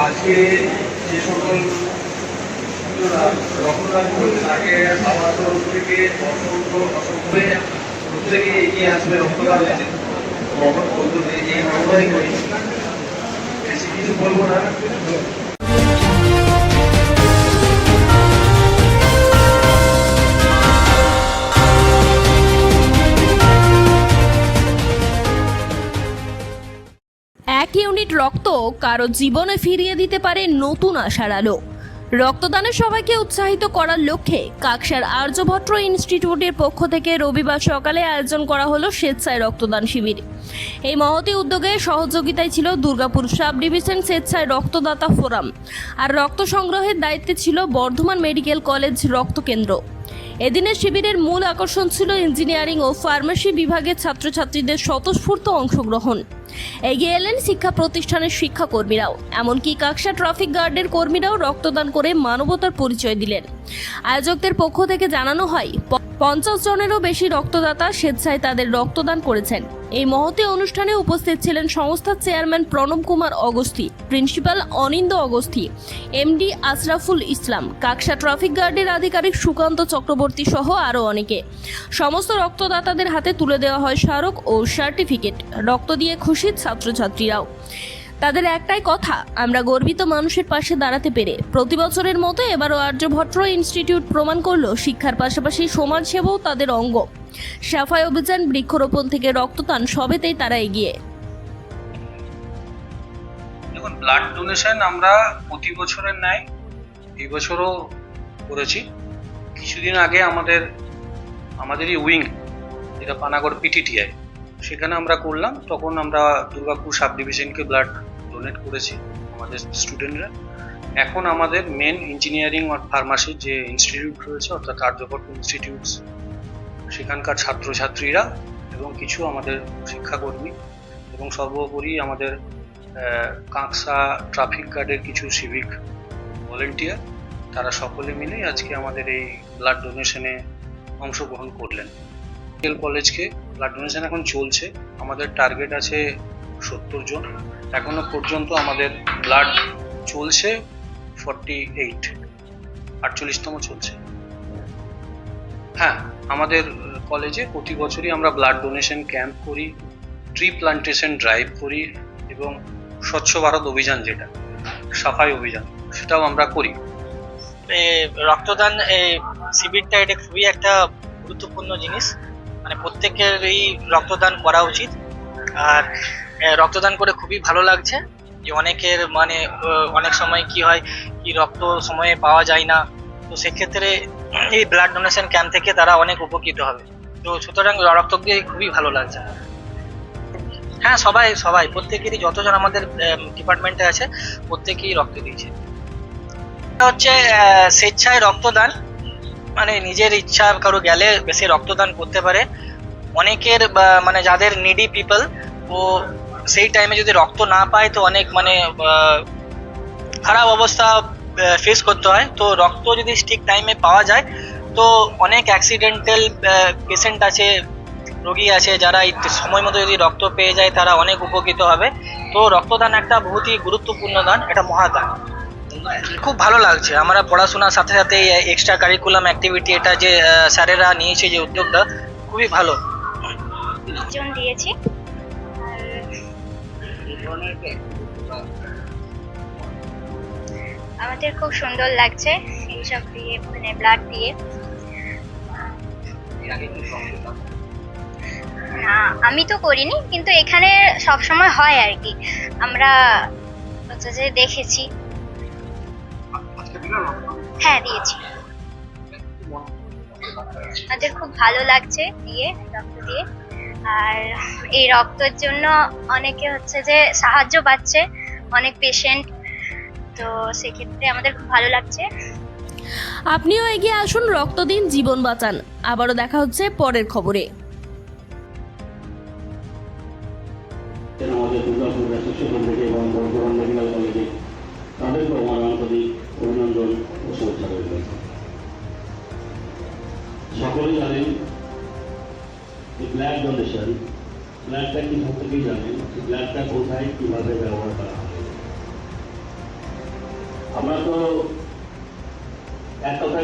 আজকে যে সকল রক্তদান করবে তাকে আমার তরফ থেকে প্রত্যেকে এগিয়ে আসবে রক্তদান এই কামনাই করি। বেশি কিছু বলবো না। এক ইউনিট রক্ত কারো জীবনে ফিরিয়ে দিতে পারে নতুন আশার আলো। রক্তদানে সবাইকে উৎসাহিত করার লক্ষ্যে কাকসার আর্যভট্ট ইনস্টিটিউটের পক্ষ থেকে রবিবার সকালে আয়োজন করা হলো স্বেচ্ছায় রক্তদান শিবির। এই মহতী উদ্যোগে সহযোগিতায় ছিল দুর্গাপুর সাব ডিভিশন স্বেচ্ছায় রক্তদাতা ফোরাম, আর রক্ত সংগ্রহের দায়িত্বে ছিল বর্ধমান মেডিকেল কলেজ রক্ত কেন্দ্র। এদিনের শিবিরের মূল আকর্ষণ ছিল ইঞ্জিনিয়ারিং ও ফার্মেসি বিভাগের ছাত্রছাত্রীদের স্বতঃস্ফূর্ত অংশগ্রহণ। এগিয়ে এলেন শিক্ষা প্রতিষ্ঠানের শিক্ষাকর্মীরাও, এমনকি কাকসা ট্রাফিক গার্ডের কর্মীরাও রক্তদান করে মানবতার পরিচয় দিলেন। আয়োজকদের পক্ষ থেকে জানানো হয় 50 জনেরও বেশি রক্তদাতা স্বেচ্ছায় তাদের রক্তদান করেছেন। এই মহতী অনুষ্ঠানে উপস্থিত ছিলেন সংস্থার চেয়ারম্যান প্রণব কুমার অগস্তি, প্রিন্সিপাল অনিন্দ অগস্তি, এমডি আশরাফুল ইসলাম, কাকসা ট্রাফিক গার্ডের আধিকারিক সুকান্ত চক্রবর্তী সহ আরও অনেকে। সমস্ত রক্তদাতাদের হাতে তুলে দেওয়া হয় স্মারক ও সার্টিফিকেট। রক্ত দিয়ে খুশি ছাত্রছাত্রীরাও। তাদের একটাই কথা, আমরা গর্বিত মানুষের পাশে দাঁড়াতে পেরে। প্রতি বছরের মতো এবারও আর্যভট্ট ইনস্টিটিউট প্রমাণ করলো শিক্ষার পাশাপাশি সমাজসেবাও তাদের অঙ্গ। সাফাই অভিযান, বৃক্ষরোপণ থেকে রক্তদান, সবেতেই তারা এগিয়ে। দেখুন, ব্লাড ডোনেশন আমরা প্রতি বছরের ন্যায় এই বছরও করেছি। কিছুদিন আগে আমাদেরই উইং, যেটা পানাগড় পিটিটিআই, সেখানে আমরা করলাম। তখন আমরা দুর্গাপুর সাব ডিভিশনকে ব্লাড ডোনেট করেছি আমাদের স্টুডেন্টরা। এখন আমাদের মেন ইঞ্জিনিয়ারিং আর ফার্মাসির যে ইনস্টিটিউট রয়েছে, অর্থাৎ আর্যভট্ট ইনস্টিটিউটস, সেখানকার ছাত্রছাত্রীরা এবং কিছু আমাদের শিক্ষাকর্মী এবং সর্বোপরি আমাদের কাকসা ট্রাফিক গার্ডের কিছু সিভিক ভলেন্টিয়ার, তারা সকলে মিলেই আজকে আমাদের এই ব্লাড ডোনেশনে অংশগ্রহণ করলেন। মেডিকেল কলেজকে ব্লাড ডোনেশন এখন চলছে। আমাদের টার্গেট আছে 70 জন। এখনো পর্যন্ত আমাদের ব্লাড চলছে 48তম চলছে। হ্যাঁ, আমাদের কলেজে প্রতি বছরই আমরা ব্লাড ডোনেশন ক্যাম্প করি, ট্রি প্লান্টেশন ড্রাইভ করি এবং স্বচ্ছ ভারত অভিযান, যেটা সাফাই অভিযান, সেটাও আমরা করি। রক্তদান শিবিরটা এটা খুবই একটা গুরুত্বপূর্ণ জিনিস। মানে প্রত্যেকেরই রক্তদান করা উচিত। আর রক্তদান করে খুবই ভালো লাগছে যে অনেকের অনেক সময় কি হয় কি রক্ত সময়ে পাওয়া যায় না, তো সেক্ষেত্রে এই ব্লাড ডোনেশন ক্যাম্প থেকে তারা অনেক উপকৃত হবে। তো সুতরাং রক্ত দিয়ে খুবই ভালো লাগছে। হ্যাঁ, সবাই প্রত্যেকেরই, যতজন আমাদের ডিপার্টমেন্টে আছে প্রত্যেকেই রক্ত দিয়েছে। এটা হচ্ছে স্বেচ্ছায় রক্তদান, মানে নিজের ইচ্ছা কারো গেলে বেশি রক্তদান করতে পারে। অনেকের যাদের নিডি পিপল, ও সেই টাইমে যদি রক্ত না পায় তো অনেক খারাপ অবস্থা ফেস করতে হয়। তো রক্ত যদি ঠিক টাইমে পাওয়া যায় তো অনেক অ্যাক্সিডেন্টাল পেশেন্ট আছে, রোগী আছে, যারা এই সময় মতো যদি রক্ত পেয়ে যায় তারা অনেক উপকৃত হবে। তো রক্তদান একটা বহুতই গুরুত্বপূর্ণ দান, এটা মহাদান। খুব ভালো লাগছে। আমরা পড়াশোনার সাথে সাথে এক্সট্রা কারিকুলাম অ্যাক্টিভিটি, এটা যে স্যারেরা নিয়েছে যে উদ্যোগটা, খুবই ভালো। জন দিয়েছি। আমাদের খুব সুন্দর লাগছে এইসব দিয়ে, ব্লাড দিয়ে। না, আমি তো করিনি, কিন্তু এখানে সব সময় হয় আর কি, আমরা হচ্ছে যে দেখেছি। হ্যাঁ, দিয়েছি। আমাদের খুব ভালো লাগছে দিয়ে, রক্ত দিয়ে। আর এই রক্তের জন্য অনেকে হচ্ছে যে সাহায্য পাচ্ছে, অনেক পেশেন্ট। তো সেক্ষেত্রে আমাদের খুব ভালো লাগছে। আপনিও এগিয়ে আসুন, রক্ত দিন, জীবন বাঁচান। আবারও দেখা হচ্ছে পরের খবরে। আমাদের দুর্গাপুর এবং বর্ধমান মেডিকেল কলেজে তাদেরকেও আমার আন্তরিক অভিনন্দন ও শুভেচ্ছা রইল। সকলেই জানেন যে ব্লাড ডোনেশন, ব্লাডটা কি প্রত্যেকেই জানেন, ব্লাডটা কোথায় কীভাবে ব্যবহার করা হবে। আমরা তো এক কথায়